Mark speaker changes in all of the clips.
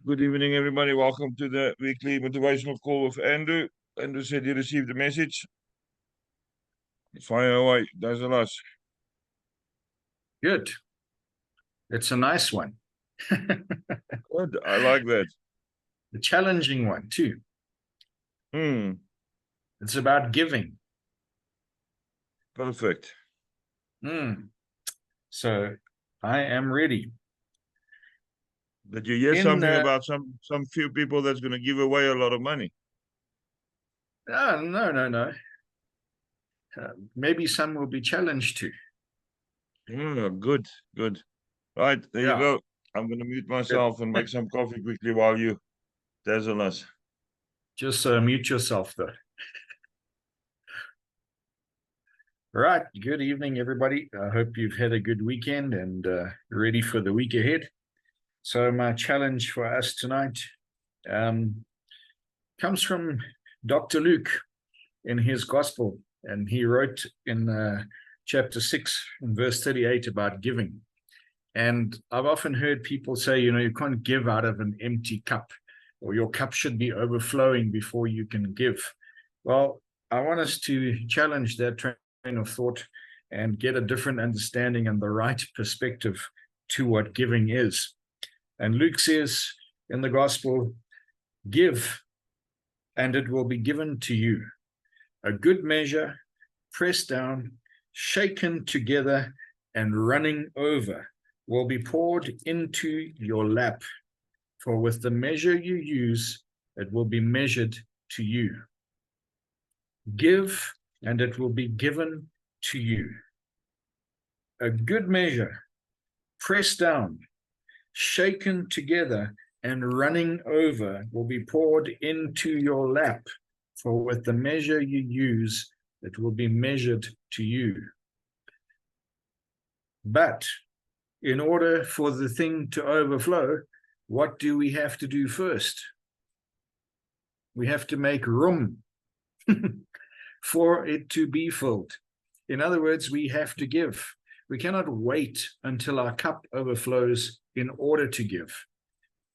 Speaker 1: Good evening, everybody. Welcome to the weekly motivational call with Andrew. Andrew said he received the message. Fire away. There's a lot.
Speaker 2: Good. It's a nice one.
Speaker 1: Good. I like that.
Speaker 2: The challenging one, too. It's about giving.
Speaker 1: Perfect.
Speaker 2: So I am ready.
Speaker 1: Did you hear something about some few people that's going to give away a lot of money?
Speaker 2: No. Maybe some will be challenged too.
Speaker 1: Good. Right, there you go. I'm going to mute myself and make some coffee quickly while you dazzle us.
Speaker 2: Just mute yourself, though. Right. Good evening, everybody. I hope you've had a good weekend and ready for the week ahead. So my challenge for us tonight comes from Dr. Luke in his gospel. And he wrote in chapter 6, in verse 38, about giving. And I've often heard people say, you can't give out of an empty cup, or your cup should be overflowing before you can give. Well, I want us to challenge that train of thought and get a different understanding and the right perspective to what giving is. And Luke says in the gospel, give, and it will be given to you. A good measure, pressed down, shaken together, and running over will be poured into your lap. For with the measure you use, it will be measured to you. Give, and it will be given to you. A good measure, pressed down, shaken together, and running over will be poured into your lap. For with the measure you use, it will be measured to you. But in order for the thing to overflow, what do we have to do first? We have to make room for it to be filled. In other words, we have to give. We cannot wait until our cup overflows in order to give.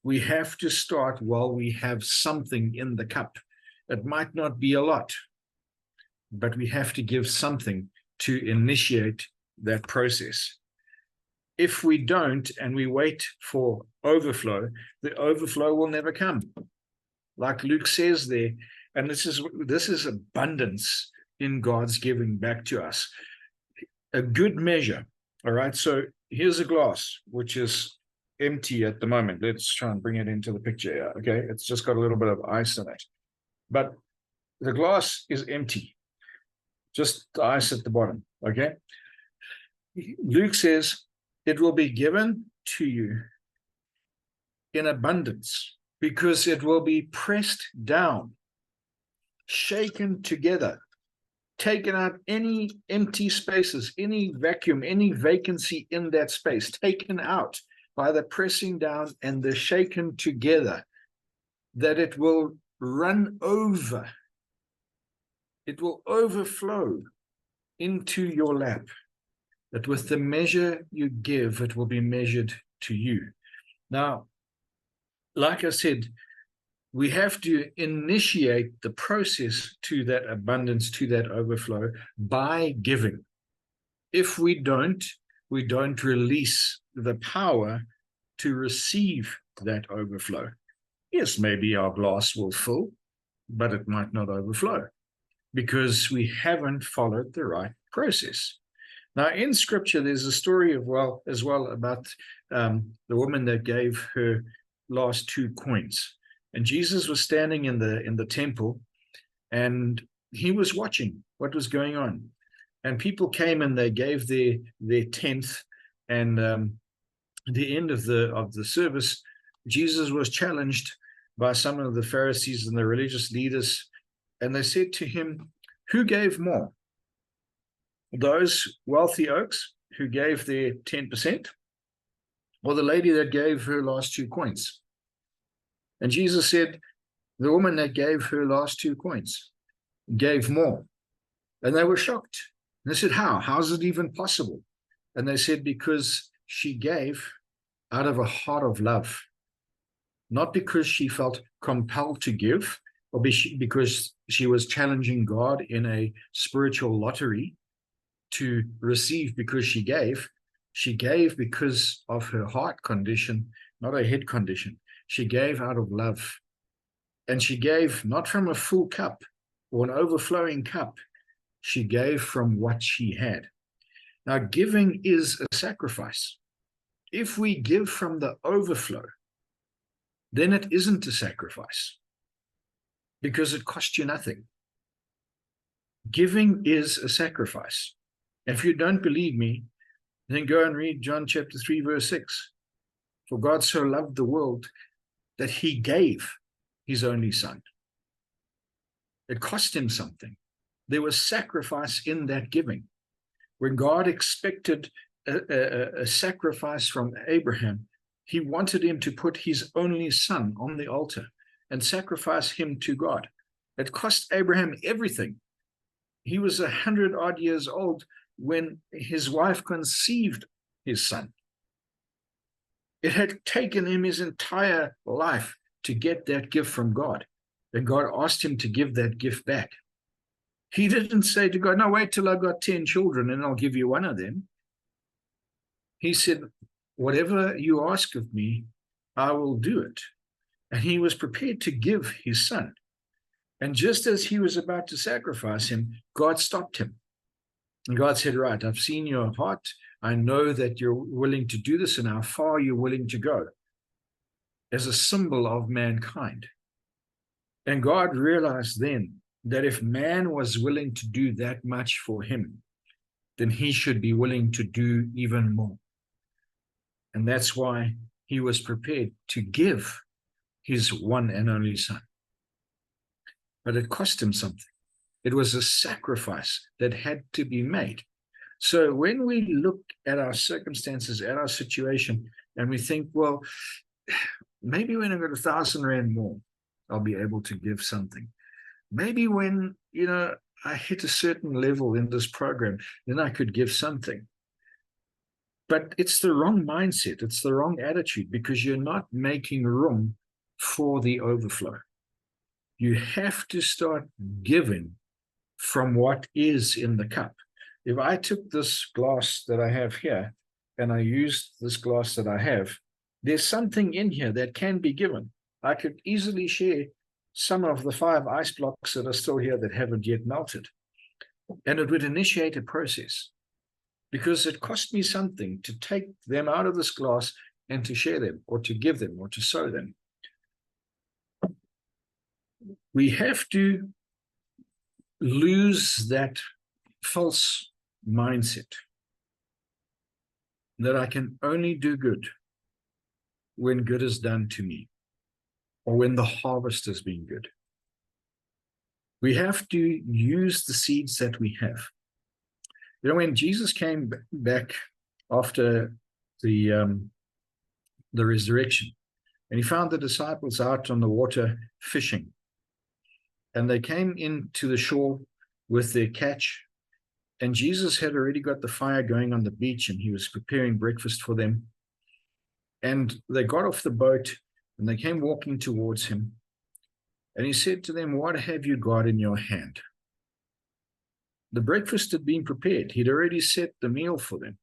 Speaker 2: We have to start while we have something in the cup. It might not be a lot, but we have to give something to initiate that process. If we don't and we wait for overflow, the overflow will never come. Like Luke says there, and this is abundance in God's giving back to us. A good measure. All right. So here's a glass, which is empty at the moment. Let's try and bring it into the picture here. Okay. It's just got a little bit of ice in it. But the glass is empty, just the ice at the bottom, okay? Luke says, it will be given to you in abundance because it will be pressed down, shaken together, taken out any empty spaces, any vacuum, any vacancy in that space, taken out by the pressing down and the shaken together, that it will run over. It will overflow into your lap. That with the measure you give, it will be measured to you. Now, like I said, we have to initiate the process to that abundance, to that overflow by giving. If we don't release the power to receive that overflow. Yes, maybe our glass will fill, but it might not overflow because we haven't followed the right process. Now, in Scripture, there's a story as well about the woman that gave her last 2 coins. And Jesus was standing in the temple, and he was watching what was going on. And people came and they gave their tenth. And at the end of the service, Jesus was challenged by some of the Pharisees and the religious leaders, and they said to him, who gave more? Those wealthy oaks who gave their 10%, or the lady that gave her last 2 coins? And Jesus said, the woman that gave her last 2 coins gave more. And they were shocked. And they said, how? How is it even possible? And they said, because she gave out of a heart of love. not because she felt compelled to give, or because she was challenging God in a spiritual lottery to receive because she gave. She gave because of her heart condition, not her head condition. She gave out of love. And she gave not from a full cup or an overflowing cup. She gave from what she had. Now, giving is a sacrifice. If we give from the overflow, then it isn't a sacrifice because it costs you nothing. Giving is a sacrifice. If you don't believe me, then go and read John chapter 3, verse 6. For God so loved the world that he gave his only son. It cost him something. There was sacrifice in that giving. When God expected a sacrifice from Abraham, he wanted him to put his only son on the altar and sacrifice him to God. It cost Abraham everything. He was 100-odd years old when his wife conceived his son. It had taken him his entire life to get that gift from God. And God asked him to give that gift back. He didn't say to God, no, wait till I've got 10 children and I'll give you one of them. He said, whatever you ask of me, I will do it. And he was prepared to give his son. And just as he was about to sacrifice him, God stopped him. And God said, right, I've seen your heart. I know that you're willing to do this and how far you're willing to go as a symbol of mankind. And God realized then that if man was willing to do that much for him, then he should be willing to do even more. And that's why he was prepared to give his one and only son. But it cost him something. It was a sacrifice that had to be made. So when we look at our circumstances, at our situation, and we think, well, maybe when I got 1,000 Rand more, I'll be able to give something. Maybe when, I hit a certain level in this program, then I could give something. But it's the wrong mindset. It's the wrong attitude because you're not making room for the overflow. You have to start giving from what is in the cup. If I took this glass that I have here and I used this glass that I have, there's something in here that can be given. I could easily share some of the 5 ice blocks that are still here that haven't yet melted. And it would initiate a process because it cost me something to take them out of this glass and to share them or to give them or to sow them. We have to lose that false mindset that I can only do good when good is done to me or when the harvest has been good. We have to use the seeds that we have. When Jesus came back after the resurrection, and he found the disciples out on the water fishing, and they came into the shore with their catch, and Jesus had already got the fire going on the beach, and he was preparing breakfast for them. And they got off the boat, and they came walking towards him. And he said to them, what have you got in your hand? The breakfast had been prepared. He'd already set the meal for them.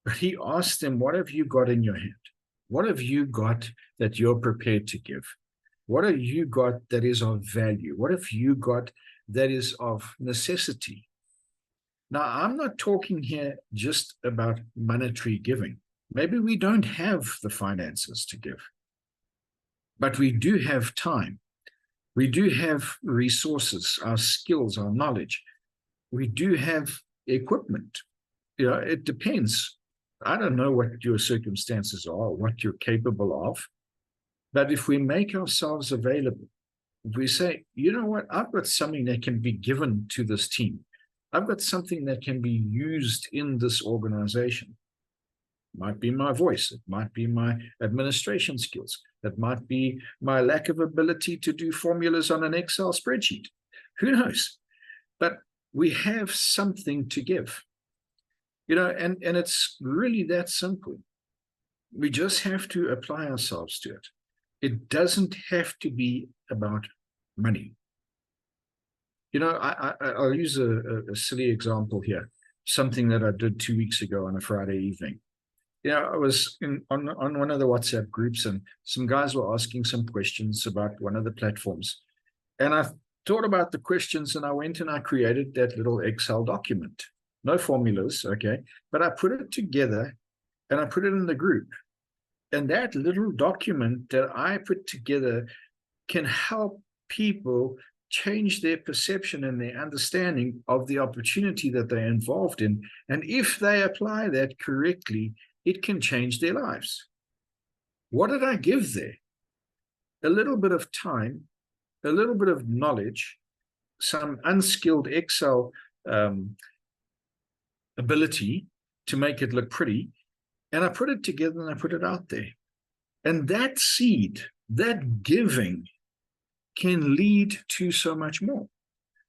Speaker 2: But he asked them, what have you got in your hand? What have you got that you're prepared to give? What have you got that is of value? What have you got that is of necessity? Now, I'm not talking here just about monetary giving. Maybe we don't have the finances to give, but we do have time. We do have resources, our skills, our knowledge. We do have equipment. It depends. I don't know what your circumstances are, what you're capable of. But if we make ourselves available, if we say, you know what, I've got something that can be given to this team. I've got something that can be used in this organization. It might be my voice. It might be my administration skills. It might be my lack of ability to do formulas on an Excel spreadsheet. Who knows? But we have something to give. And it's really that simple. We just have to apply ourselves to it. It doesn't have to be about money. You know, I'll use a silly example here, something that I did 2 weeks ago on a Friday evening. I was on one of the WhatsApp groups, and some guys were asking some questions about one of the platforms. And I thought about the questions, and I went and I created that little Excel document. No formulas, okay, but I put it together and I put it in the group. And that little document that I put together can help people change their perception and their understanding of the opportunity that they're involved in. And if they apply that correctly, it can change their lives. What did I give there? A little bit of time, a little bit of knowledge, some unskilled Excel ability to make it look pretty, and I put it together and I put it out there. And that seed, that giving, can lead to so much more.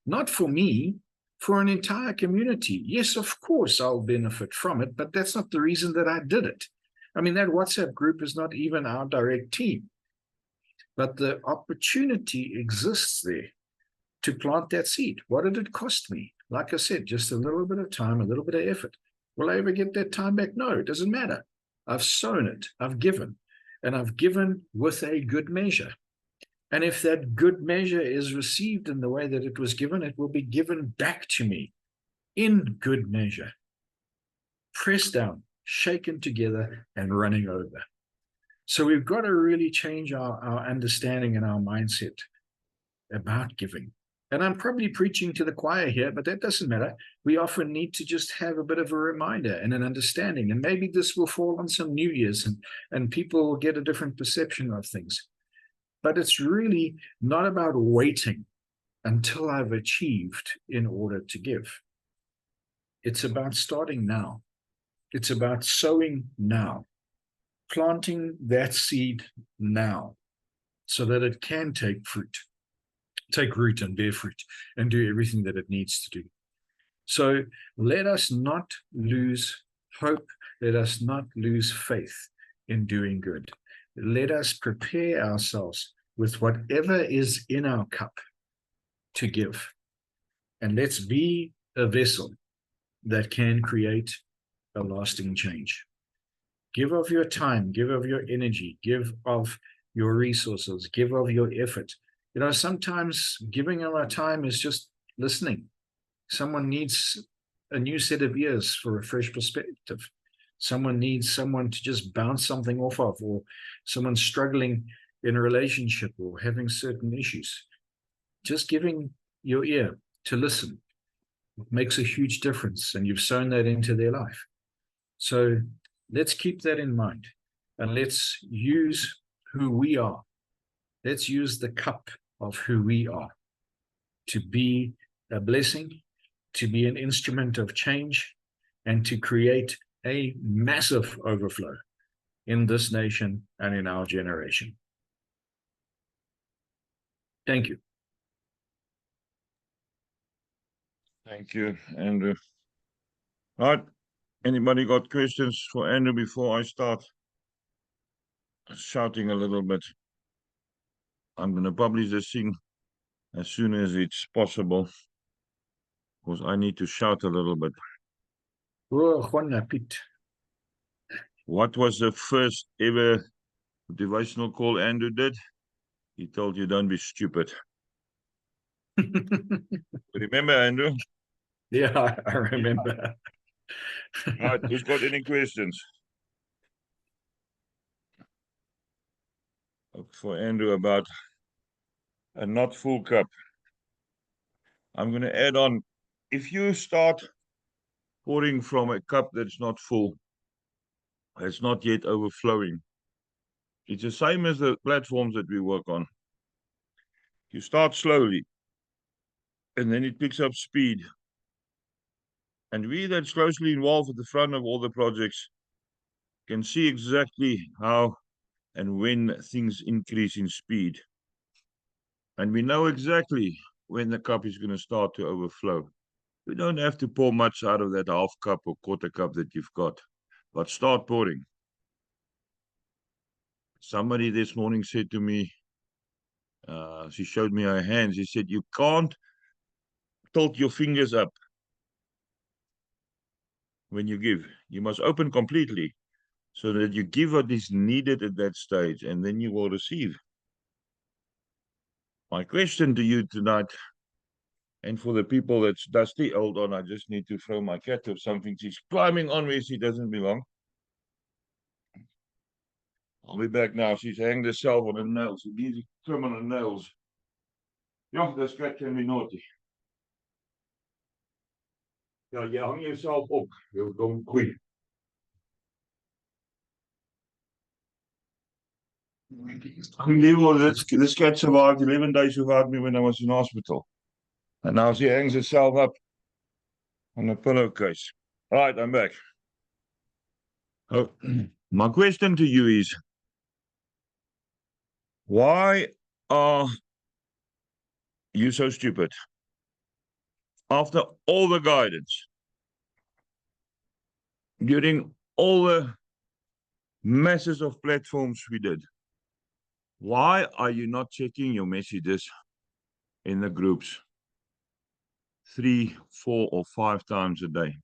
Speaker 2: Not for me, for an entire community. Yes, of course, I'll benefit from it, but that's not the reason that I did it. I mean, that WhatsApp group is not even our direct team. But the opportunity exists there to plant that seed. What did it cost me? Like I said, just a little bit of time, a little bit of effort. Will I ever get that time back? No, it doesn't matter. I've sown it, I've given, and I've given with a good measure. And if that good measure is received in the way that it was given, it will be given back to me in good measure. Pressed down, shaken together, and running over. So we've got to really change our understanding and our mindset about giving. And I'm probably preaching to the choir here, but that doesn't matter. We often need to just have a bit of a reminder and an understanding. And maybe this will fall on some new years, and people will get a different perception of things. But it's really not about waiting until I've achieved in order to give. It's about starting now. It's about sowing now, planting that seed now so that it can take root and bear fruit and do everything that it needs to do. So let us not lose hope. Let us not lose faith in doing good. Let us prepare ourselves with whatever is in our cup to give. And let's be a vessel that can create a lasting change. Give of your time, give of your energy, give of your resources, give of your effort. Sometimes giving of our time is just listening. Someone needs a new set of ears for a fresh perspective. Someone needs someone to just bounce something off of, or someone struggling in a relationship or having certain issues. Just giving your ear to listen makes a huge difference, and you've sown that into their life. So let's keep that in mind, and let's use who we are. Let's use the cup of who we are to be a blessing, to be an instrument of change, and to create a massive overflow in this nation and in our generation. Thank you.
Speaker 1: Thank you, Andrew. All right. Anybody got questions for Andrew before I start shouting a little bit? I'm going to publish this thing as soon as it's possible, because I need to shout a little bit. What was the first ever motivational call Andrew did? He told you, don't be stupid. Remember, Andrew?
Speaker 2: Yeah, I remember.
Speaker 1: All right, who's got any questions for Andrew about a not full cup? I'm going to add on, if you start pouring from a cup that's not full, it's not yet overflowing. It's the same as the platforms that we work on. You start slowly, and then it picks up speed. And we that's closely involved at the front of all the projects can see exactly how and when things increase in speed. And we know exactly when the cup is going to start to overflow. We don't have to pour much out of that half cup or quarter cup that you've got, but start pouring. Somebody this morning said to me, she showed me her hands. She said, you can't tilt your fingers up when you give. You must open completely so that you give what is needed at that stage, and then you will receive. My question to you tonight, and for the people that's dusty, hold on, I just need to throw my cat or something. She's climbing on where she doesn't belong. I'll be back now. She's hanged herself on her nails. She needs to trim on her nails. Ja, this cat can be naughty. Ja, jy hang jouself op, jou dom koei. Unbelievable, this cat survived 11 days without me when I was in hospital. And now she hangs herself up on a pillowcase. Right, I'm back. Oh, my question to you is, why are you so stupid? After all the guidance, during all the masses of platforms we did, why are you not checking your messages in the groups 3, 4, or 5 times a day?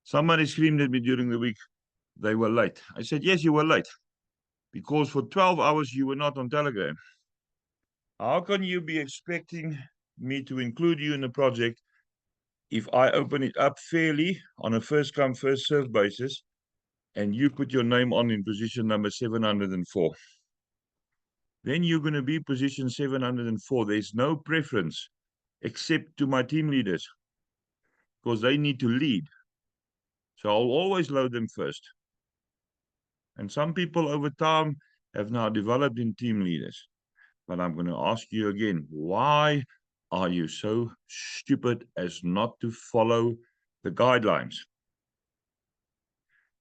Speaker 1: Somebody screamed at me during the week, they were late. I said, yes, you were late, because for 12 hours you were not on Telegram. How can you be expecting me to include you in the project if I open it up fairly on a first come, first served basis, and you put your name on in position number 704? Then you're going to be position 704. There's no preference except to my team leaders, because they need to lead. So I'll always load them first. And some people over time have now developed in team leaders. But I'm going to ask you again, why are you so stupid as not to follow the guidelines?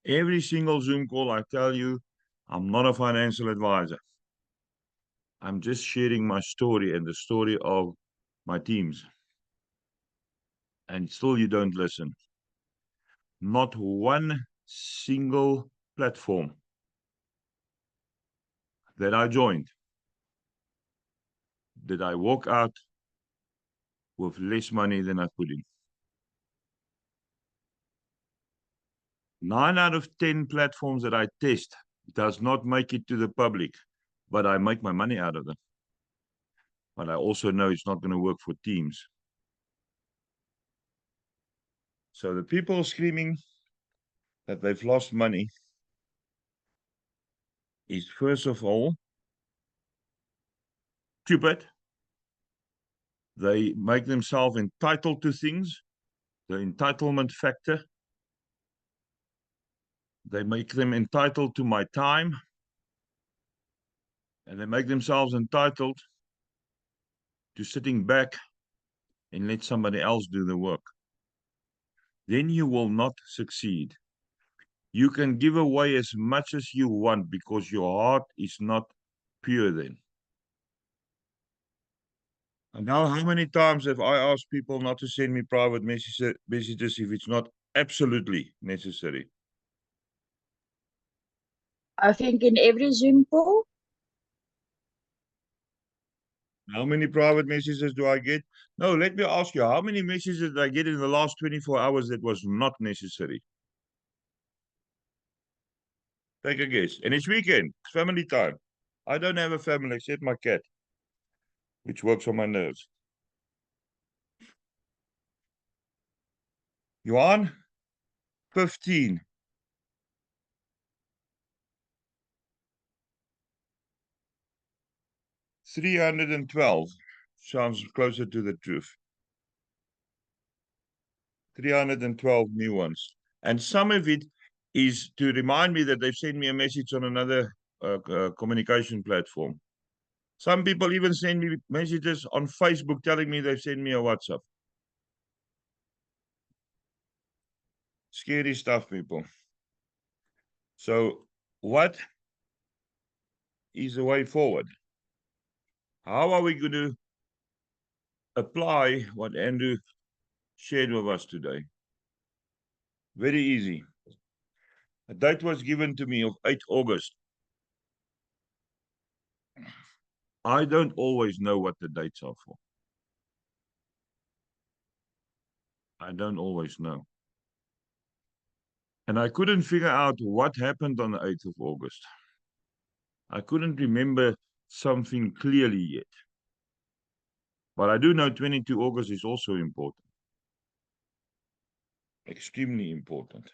Speaker 1: Every single Zoom call, I tell you, I'm not a financial advisor. I'm just sharing my story and the story of my teams. And still you don't listen. Not one single platform that I joined did I walk out with less money than I put in. 9 out of 10 platforms that I test does not make it to the public, but I make my money out of them. But I also know it's not going to work for teams. So the people screaming that they've lost money is, first of all, stupid. They make themselves entitled to things, the entitlement factor. They make them entitled to my time. And they make themselves entitled to sitting back and let somebody else do the work. Then you will not succeed. You can give away as much as you want because your heart is not pure then. And now, how many times have I asked people not to send me private messages if it's not absolutely necessary?
Speaker 3: I think in every Zoom call.
Speaker 1: How many private messages do I get? No, let me ask you, how many messages did I get in the last 24 hours that was not necessary? Take a guess. And it's weekend. It's family time. I don't have a family except my cat, which works on my nerves. Johan? 15. $312 sounds closer to the truth. 312 new ones. And some of it is to remind me that they've sent me a message on another communication platform. Some people even send me messages on Facebook telling me they've sent me a WhatsApp. Scary stuff, people. So what is the way forward? How are we going to apply what Andrew shared with us today? Very easy. A date was given to me of 8 August. I don't always know what the dates are for. I don't always know. And I couldn't figure out what happened on the 8th of August. I couldn't remember something clearly yet. But I do know 22 August is also important. Extremely important.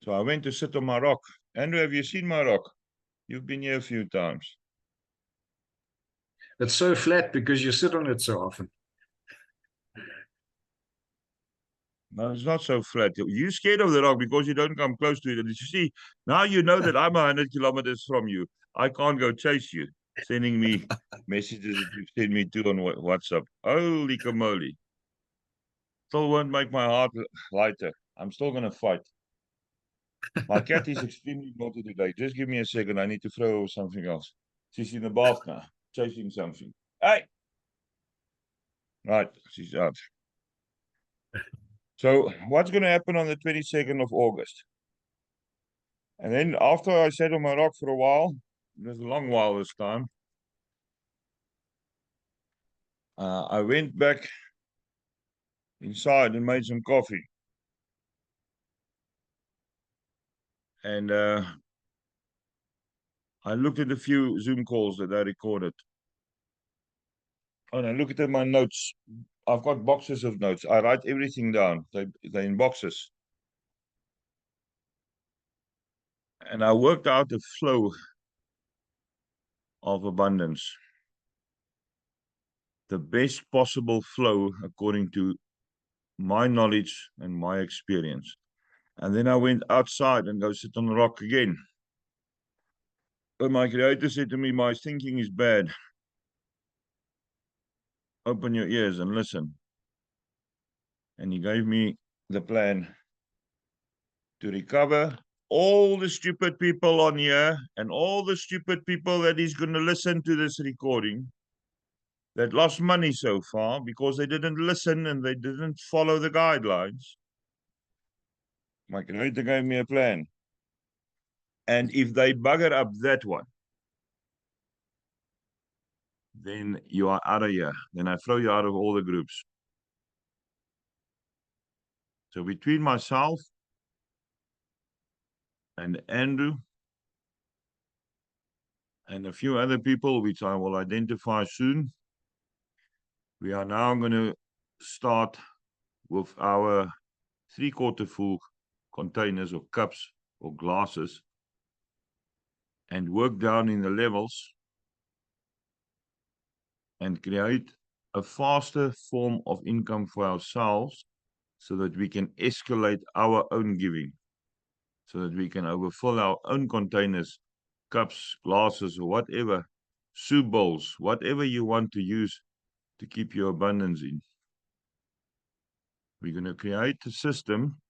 Speaker 1: So I went to sit on my rock. Andrew, have you seen my rock? You've been here a few times.
Speaker 2: It's so flat because you sit on it so often.
Speaker 1: No, it's not so flat. You're scared of the rock because you don't come close to it. And you see, now you know that I'm 100 kilometers from you. I can't go chase you, sending me messages that you've sent me to on WhatsApp. Holy moly. Still won't make my heart lighter. I'm still going to fight. My cat is extremely naughty today. Just give me a second. I need to throw something else. She's in the bath now, chasing something. Hey! Right, she's out. So what's going to happen on the 22nd of August? And then after I sat on my rock for a while, it was a long while this time, I went back inside and made some coffee. And I looked at a few Zoom calls that I recorded. And I looked at my notes. I've got boxes of notes. I write everything down. They're in boxes. And I worked out a flow of abundance. The best possible flow according to my knowledge and my experience. And then I went outside and go sit on the rock again. But my creator said to me, my thinking is bad. Open your ears and listen. And he gave me the plan to recover all the stupid people on here and all the stupid people that is going to listen to this recording that lost money so far because they didn't listen and they didn't follow the guidelines. My creator gave me a plan. And if they bugger up that one, then you are out of here. Then I throw you out of all the groups. So between myself and Andrew and a few other people, which I will identify soon, we are now going to start with our 3/4 full containers or cups or glasses and work down in the levels and create a faster form of income for ourselves so that we can escalate our own giving, so that we can overfill our own containers, cups, glasses, or whatever, soup bowls, whatever you want to use to keep your abundance in. We're going to create a system,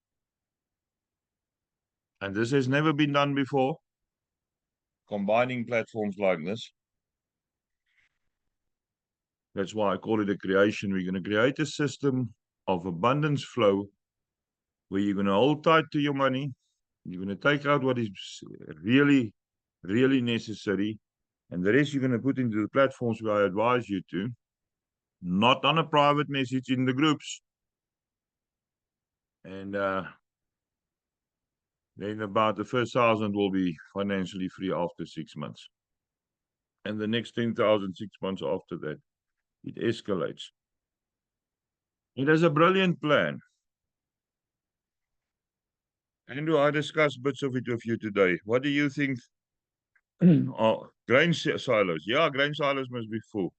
Speaker 1: and this has never been done before, combining platforms like this. That's why I call it a creation. We're going to create a system of abundance flow where you're going to hold tight to your money. You're going to take out what is really, really necessary. And the rest you're going to put into the platforms where I advise you to, not on a private message in the groups. And then about the first 1,000 will be financially free after 6 months. And the next 10,000, 6 months after that, it escalates. It is a brilliant plan. Andrew, I discussed bits of it with you today. What do you think? Oh, grain silos. Yeah, grain silos must be full.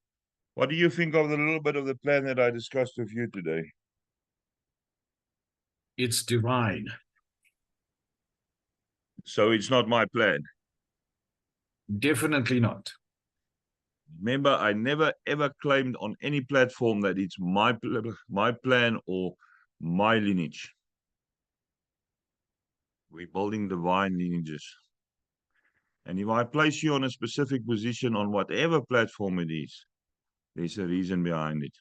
Speaker 1: What do you think of the little bit of the plan that I discussed with you today?
Speaker 2: It's divine.
Speaker 1: So it's not my plan.
Speaker 2: Definitely not.
Speaker 1: Remember, I never ever claimed on any platform that it's my plan or my lineage. We're building divine lineages. And if I place you on a specific position on whatever platform it is, there's a reason behind it.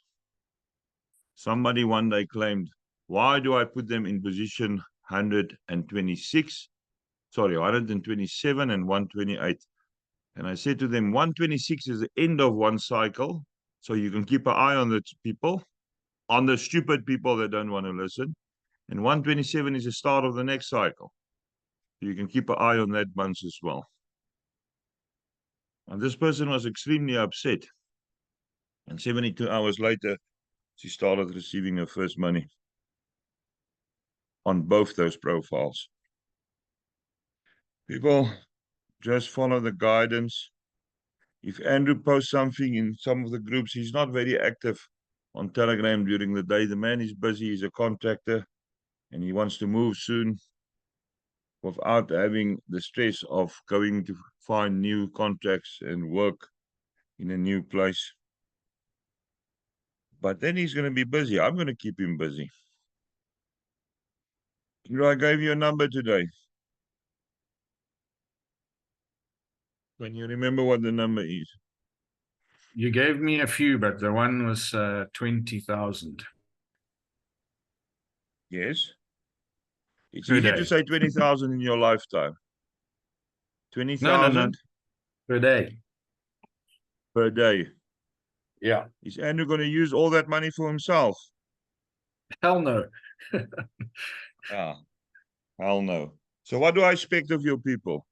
Speaker 1: Somebody one day claimed, why do I put them in position 126? Sorry, 127 and 128. And I said to them, 126 is the end of one cycle. So you can keep an eye on the people, on the stupid people that don't want to listen. And 127 is the start of the next cycle. You can keep an eye on that bunch as well. And this person was extremely upset. And 72 hours later, she started receiving her first money on both those profiles. People, just follow the guidance. If Andrew posts something in some of the groups, he's not very active on Telegram during the day. The man is busy, he's a contractor, and he wants to move soon without having the stress of going to find new contracts and work in a new place. But then he's going to be busy. I'm going to keep him busy. I gave you a number today. Can you remember what the number is?
Speaker 2: You gave me a few, but the one was 20,000.
Speaker 1: Yes. It's
Speaker 2: Per
Speaker 1: easy
Speaker 2: day.
Speaker 1: to say 20,000 in your lifetime.
Speaker 2: No,
Speaker 1: 20,000
Speaker 2: per day.
Speaker 1: per day.
Speaker 2: Yeah.
Speaker 1: Is Andrew going to use all that money for himself?
Speaker 2: Hell no.
Speaker 1: Ah, hell no. So what do I expect of your people?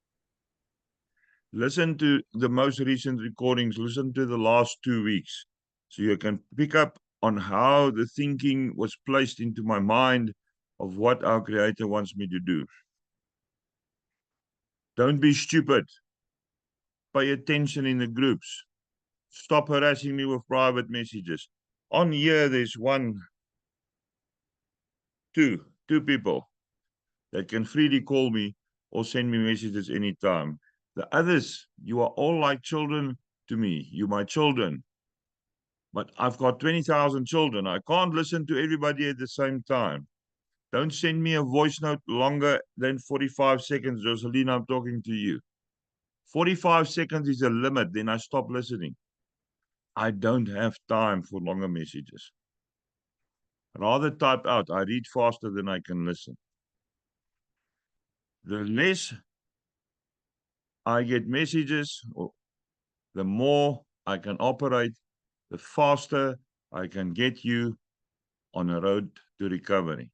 Speaker 1: Listen to the most recent recordings. Listen to the last 2 weeks. So you can pick up on how the thinking was placed into my mind of what our Creator wants me to do. Don't be stupid. Pay attention in the groups. Stop harassing me with private messages. On here, there's two people that can freely call me or send me messages anytime. The others, you are all like children to me. You're my children. But I've got 20,000 children. I can't listen to everybody at the same time. Don't send me a voice note longer than 45 seconds, Jocelyn. I'm talking to you. 45 seconds is a limit. Then I stop listening. I don't have time for longer messages. Rather type out. I read faster than I can listen. The less I get messages, the more I can operate, the faster I can get you on a road to recovery.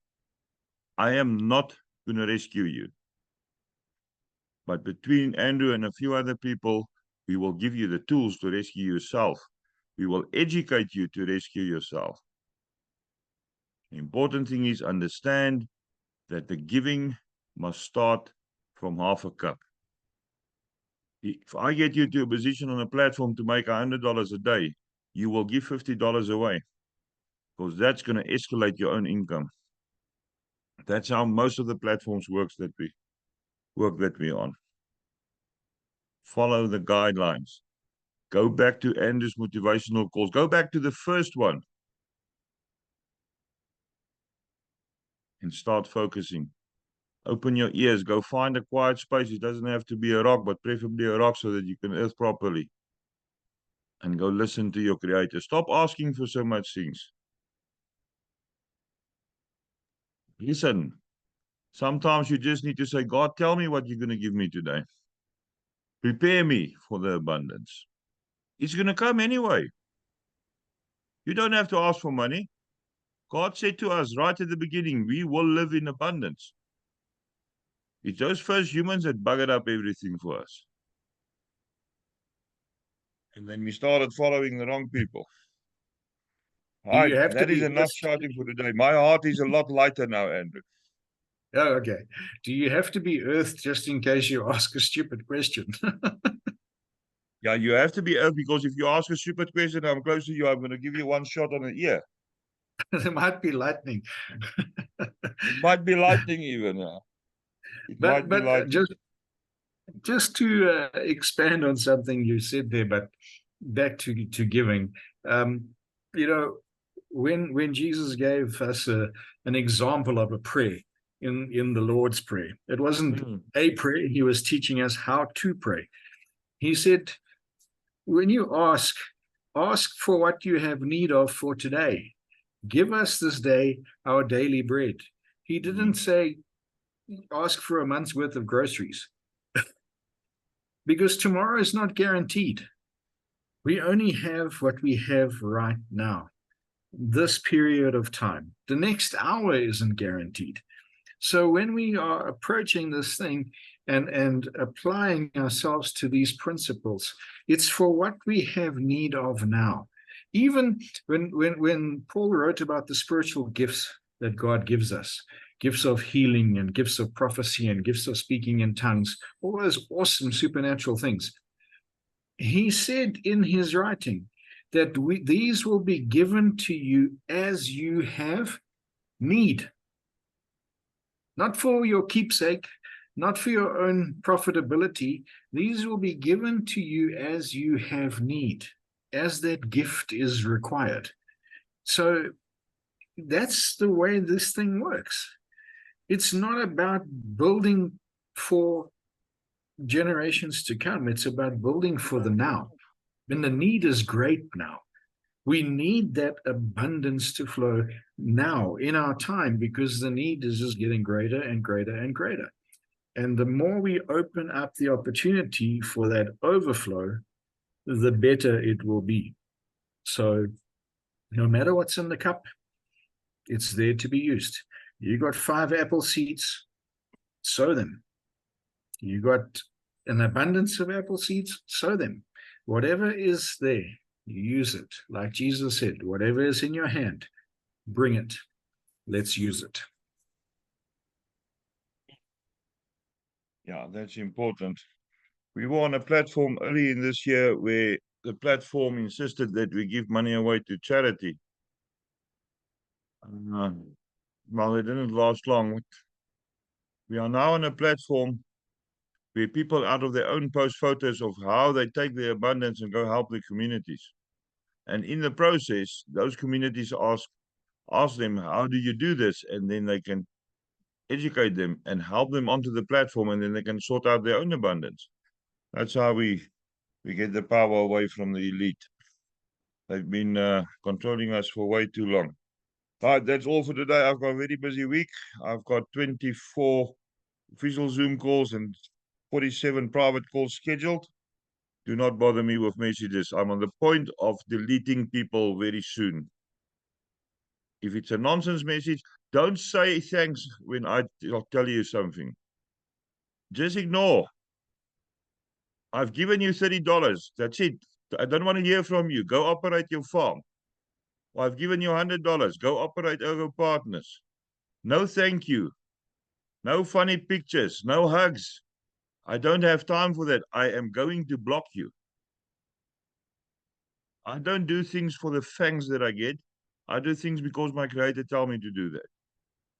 Speaker 1: I am not going to rescue you. But between Andrew and a few other people, we will give you the tools to rescue yourself. We will educate you to rescue yourself. The important thing is understand that the giving must start from half a cup. If I get you to a position on a platform to make $100 a day, you will give $50 away because that's going to escalate your own income. That's how most of the platforms work that we're on. Follow the guidelines. Go back to Andrew's motivational calls. Go back to the first one and start focusing. Open your ears. Go find a quiet space. It doesn't have to be a rock, but preferably a rock so that you can earth properly. And go listen to your Creator. Stop asking for so much things. Listen. Sometimes you just need to say, God, tell me what you're going to give me today. Prepare me for the abundance. It's going to come anyway. You don't have to ask for money. God said to us right at the beginning, we will live in abundance. It's those first humans that buggered up everything for us. And then we started following the wrong people. All right, that is enough shouting for today. My heart is a lot lighter now, Andrew.
Speaker 2: Oh, okay. Do you have to be earthed just in case you ask a stupid question?
Speaker 1: Yeah, you have to be earthed because if you ask a stupid question, I'm close to you, I'm going to give you one shot on the ear.
Speaker 2: There might be lightning.
Speaker 1: It might be lightning even. It might be lightning.
Speaker 2: Just to expand on something you said there, but back to giving. You know, when Jesus gave us an example of a prayer in the Lord's Prayer, it wasn't a prayer. He was teaching us how to pray. He said, when you ask for what you have need of for today. Give us this day our daily bread. He didn't say, ask for a month's worth of groceries. because tomorrow is not guaranteed. We only have what we have right now, this period of time. The next hour isn't guaranteed. So when we are approaching this thing and applying ourselves to these principles, it's for what we have need of now. Even when Paul wrote about the spiritual gifts that God gives us, gifts of healing and gifts of prophecy and gifts of speaking in tongues, all those awesome supernatural things, he said in his writing that these will be given to you as you have need. Not for your keepsake, not for your own profitability. These will be given to you as you have need, as that gift is required. So that's the way this thing works. It's not about building for generations to come. It's about building for the now. And the need is great now. We need that abundance to flow now in our time, because the need is just getting greater and greater and greater. And the more we open up the opportunity for that overflow, the better it will be. So no matter what's in the cup, it's there to be used. You got 5 apple seeds, sow them. You got an abundance of apple seeds, sow them. Whatever is there, use it. Like Jesus said, whatever is in your hand, bring it. Let's use it.
Speaker 1: Yeah, that's important. We were on a platform early in this year where the platform insisted that we give money away to charity. Well, it didn't last long. We are now on a platform where people out of their own post photos of how they take their abundance and go help the communities. And in the process, those communities ask them, how do you do this? And then they can educate them and help them onto the platform, and then they can sort out their own abundance. That's how we get the power away from the elite. They've been controlling us for way too long. All right, that's all for today. I've got a very busy week. I've got 24 official Zoom calls and 47 private calls scheduled. Do not bother me with messages. I'm on the point of deleting people very soon. If it's a nonsense message, don't say thanks when I'll tell you something. Just ignore. I've given you $30. That's it. I don't want to hear from you. Go operate your farm. Or I've given you $100. Go operate Ergo Partners. No thank you. No funny pictures. No hugs. I don't have time for that. I am going to block you. I don't do things for the thanks that I get. I do things because my creator tells me to do that.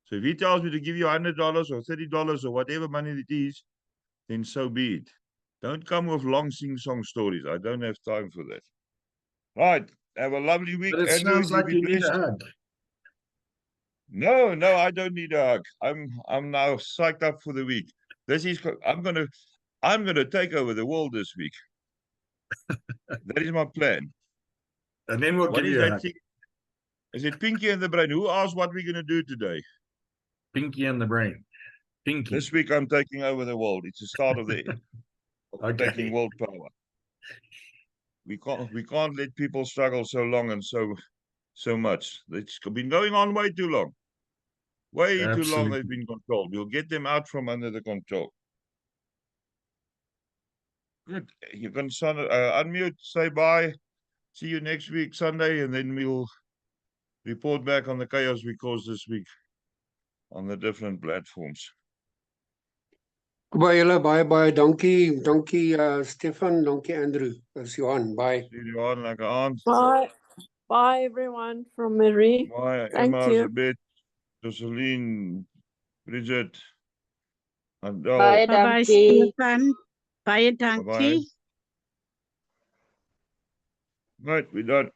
Speaker 1: So if he tells me to give you $100 or $30 or whatever money it is, then so be it. Don't come with long sing-song stories. I don't have time for that. Right. Have a lovely week.
Speaker 2: But it
Speaker 1: Andrew,
Speaker 2: sounds like you need
Speaker 1: blessed.
Speaker 2: a hug.
Speaker 1: No, I don't need a hug. I'm now psyched up for the week. I'm gonna take over the world this week. That is my plan.
Speaker 2: And then we'll
Speaker 1: What
Speaker 2: give
Speaker 1: is
Speaker 2: you a
Speaker 1: that
Speaker 2: hug.
Speaker 1: thing? Is it Pinky and the Brain? Who asked what we're gonna do today?
Speaker 2: Pinky and the brain. Pinky.
Speaker 1: This week I'm taking over the world. It's the start of
Speaker 2: Okay.
Speaker 1: taking world power. We can't let people struggle so long and so much. It's been going on way too long. Way too long they've
Speaker 2: Absolutely.
Speaker 1: been controlled. We'll get them out from under the control. Good. You can unmute, say bye. See you next week, Sunday, and then we'll report back on the chaos we caused this week on the different platforms.
Speaker 4: Baie julle, baie dankie. Dankie Stefan, dankie Andrew. Dis Johan. Bye.
Speaker 1: See you on like an
Speaker 5: Bye. Bye, everyone from Marie.
Speaker 1: Bye,
Speaker 5: Thank
Speaker 1: Emma,
Speaker 5: you.
Speaker 1: Elizabeth, Jocelyn, Bridget, Adele.
Speaker 3: Baie
Speaker 6: Bye-bye,
Speaker 3: dankie.
Speaker 6: Stefan. Baie
Speaker 1: Bye-bye.
Speaker 6: dankie.
Speaker 1: Right, we're done.